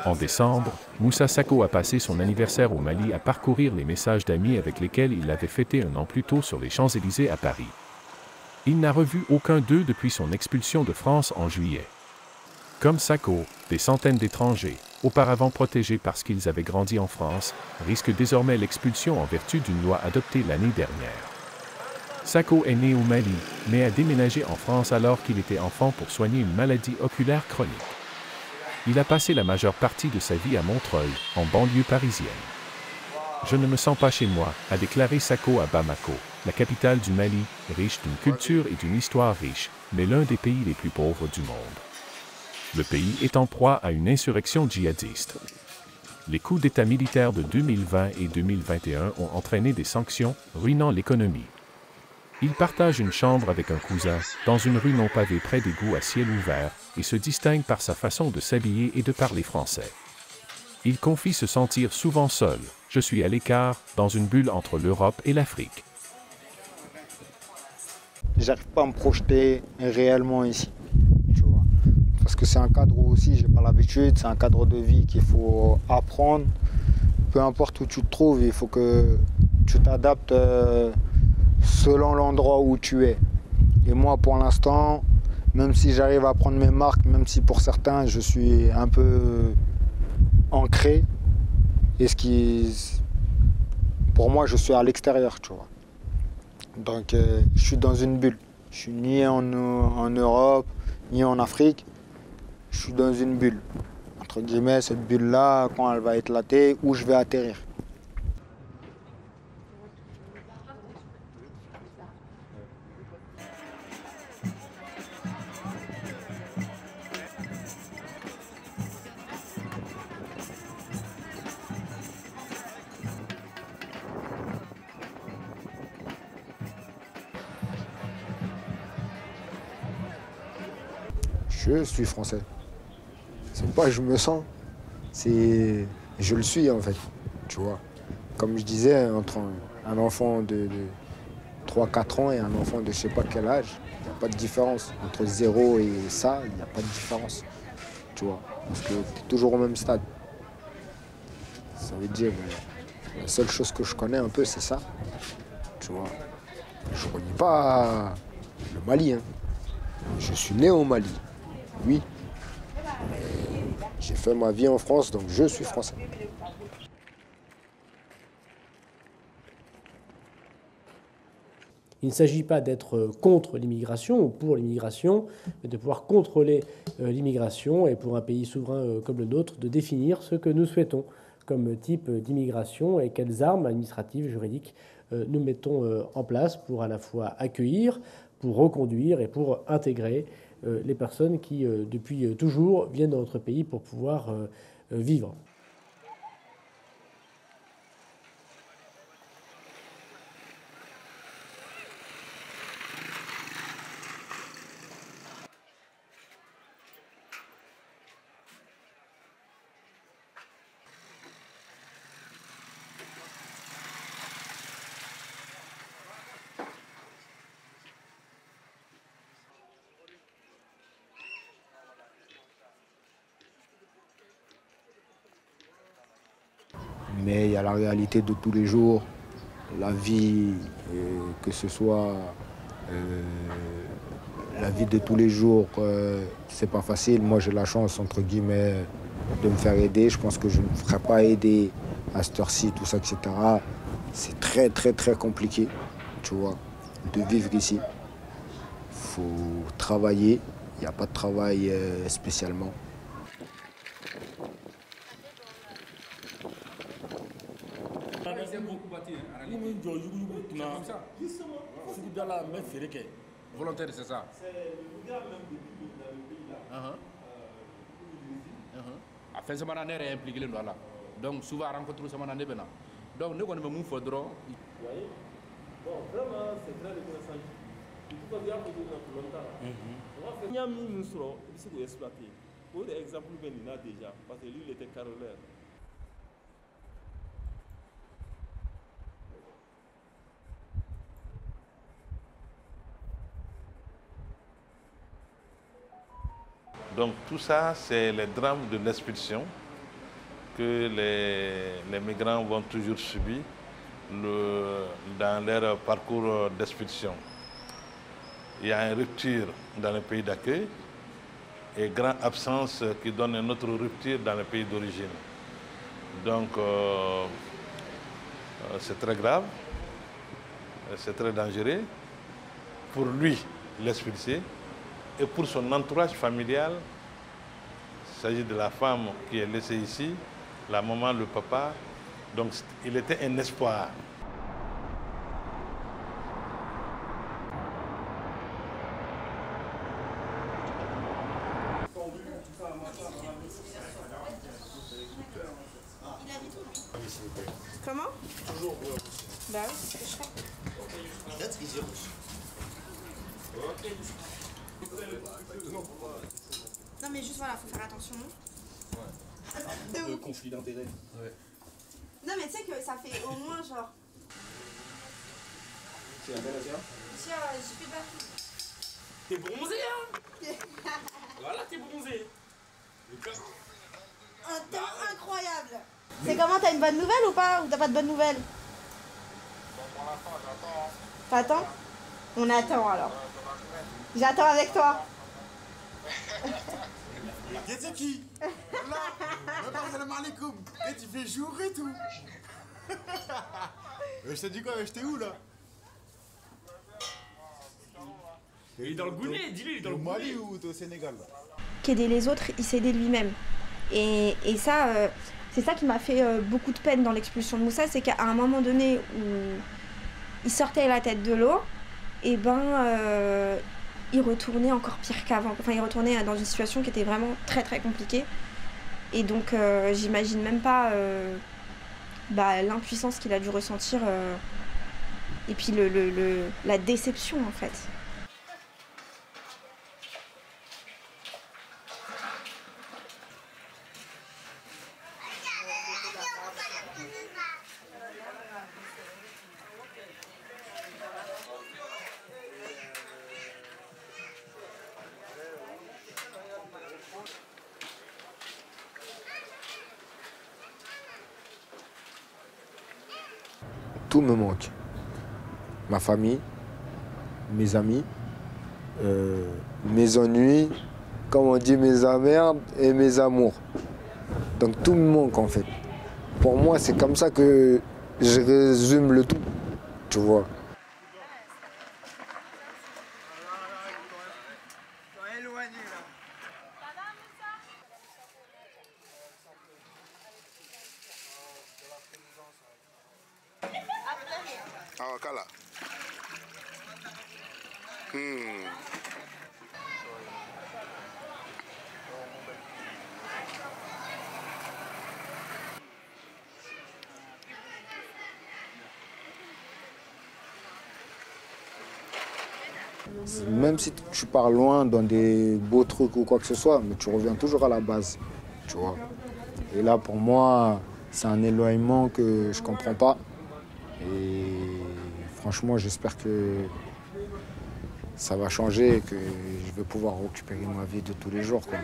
En décembre, Moussa Sako a passé son anniversaire au Mali à parcourir les messages d'amis avec lesquels il l'avait fêté un an plus tôt sur les Champs-Élysées à Paris. Il n'a revu aucun d'eux depuis son expulsion de France en juillet. Comme Sako, des centaines d'étrangers, auparavant protégés parce qu'ils avaient grandi en France, risquent désormais l'expulsion en vertu d'une loi adoptée l'année dernière. Sako est né au Mali, mais a déménagé en France alors qu'il était enfant pour soigner une maladie oculaire chronique. Il a passé la majeure partie de sa vie à Montreuil, en banlieue parisienne. « Je ne me sens pas chez moi », a déclaré Sako à Bamako, la capitale du Mali, riche d'une culture et d'une histoire riche, mais l'un des pays les plus pauvres du monde. Le pays est en proie à une insurrection djihadiste. Les coups d'État militaires de 2020 et 2021 ont entraîné des sanctions, ruinant l'économie. Il partage une chambre avec un cousin, dans une rue non pavée près d'égouts à ciel ouvert, et se distingue par sa façon de s'habiller et de parler français. Il confie se sentir souvent seul. « Je suis à l'écart, dans une bulle entre l'Europe et l'Afrique. » J'arrive pas à me projeter réellement ici, tu vois. Parce que c'est un cadre où aussi j'ai pas l'habitude, c'est un cadre de vie qu'il faut apprendre. Peu importe où tu te trouves, il faut que tu t'adaptes selon l'endroit où tu es. Et moi, pour l'instant, même si j'arrive à prendre mes marques, même si pour certains, je suis un peu ancré, pour moi, je suis à l'extérieur, tu vois. Donc, je suis dans une bulle. Je suis ni en Europe, ni en Afrique. Je suis dans une bulle. Entre guillemets, cette bulle-là, quand elle va éclater, où je vais atterrir. Je suis français. C'est pas je me sens, c'est je le suis en fait, tu vois. Comme je disais, entre un enfant de 3-4 ans et un enfant de je sais pas quel âge, il n'y a pas de différence. Entre 0 et ça, il n'y a pas de différence, tu vois. Parce que tu es toujours au même stade. Ça veut dire, la seule chose que je connais un peu, c'est ça, tu vois. Je ne connais pas le Mali, hein. Je suis né au Mali. Oui, j'ai fait ma vie en France, donc je suis français. Il ne s'agit pas d'être contre l'immigration ou pour l'immigration, mais de pouvoir contrôler l'immigration et pour un pays souverain comme le nôtre, de définir ce que nous souhaitons comme type d'immigration et quelles armes administratives, juridiques nous mettons en place pour à la fois accueillir, pour reconduire et pour intégrer les personnes qui, depuis toujours, viennent dans notre pays pour pouvoir vivre. Mais il y a la réalité de tous les jours, la vie, que ce soit la vie de tous les jours, c'est pas facile. Moi, j'ai la chance, entre guillemets, de me faire aider. Je pense que je ne me ferais pas aider à cette heure-ci, tout ça, etc. C'est très, très, très compliqué, tu vois, de vivre ici. Il faut travailler. Il n'y a pas de travail spécialement. Volontaire, c'est ça. C'est le gars même depuis que vous avez pris là. A fait semaine année est impliqué dans là. Donc souvent rencontre semaine année bena. Donc nous on me move for draw. Vous voyez. Bon, vraiment c'est très reconnaissant. Il faut bien que nous pour longtemps. On va faire. Il y a mis nous sur ici pour exploiter. Pour exemple ben il a déjà parce que lui il était caroleur. Donc tout ça, c'est les drames de l'expulsion que les migrants vont toujours subir dans leur parcours d'expulsion. Il y a une rupture dans le pays d'accueil et grande absence qui donne une autre rupture dans le pays d'origine. Donc, c'est très grave, c'est très dangereux pour lui, l'expulsé, et pour son entourage familial. Il s'agit de la femme qui est laissée ici, la maman, le papa. Donc, il était un espoir. Comment? Toujours. Bah oui, c'est ce que je fais. Non mais juste voilà, faut faire attention. Le conflit d'intérêts. Ouais. Non mais tu sais que ça fait au moins genre... C'est la belle Asia? Tiens, j'ai fait battre. T'es bronzé hein? Voilà, t'es bronzé. Un temps incroyable. C'est comment, t'as une bonne nouvelle ou pas? Ou t'as pas de bonne nouvelle? Pour l'instant, j'attends. T'attends? On attend alors. J'attends avec toi. C'est qui? Là, salam alaikum. Et tu fais jour et tout. Je te dis quoi, j'étais où là? Il est dans le Goulet, dis-lui, il est dans le Mali ou au Sénégal là? Qu'aider les autres, il s'aidait lui-même. Et ça, c'est ça qui m'a fait beaucoup de peine dans l'expulsion de Moussa, c'est qu'à un moment donné où il sortait la tête de l'eau, et ben il retournait encore pire qu'avant. Enfin, il retournait dans une situation qui était vraiment très très compliquée. Et donc, j'imagine même pas l'impuissance qu'il a dû ressentir et puis la déception en fait. Tout me manque. Ma famille, mes amis, mes ennuis, comme on dit, mes emmerdes et mes amours. Donc tout me manque en fait. Pour moi, c'est comme ça que je résume le tout, tu vois. Ah, Kala. Même si tu pars loin dans des beaux trucs ou quoi que ce soit, mais tu reviens toujours à la base, tu vois. Et là, pour moi, c'est un éloignement que je comprends pas. Et franchement, j'espère que ça va changer et que je vais pouvoir récupérer ma vie de tous les jours, quoi.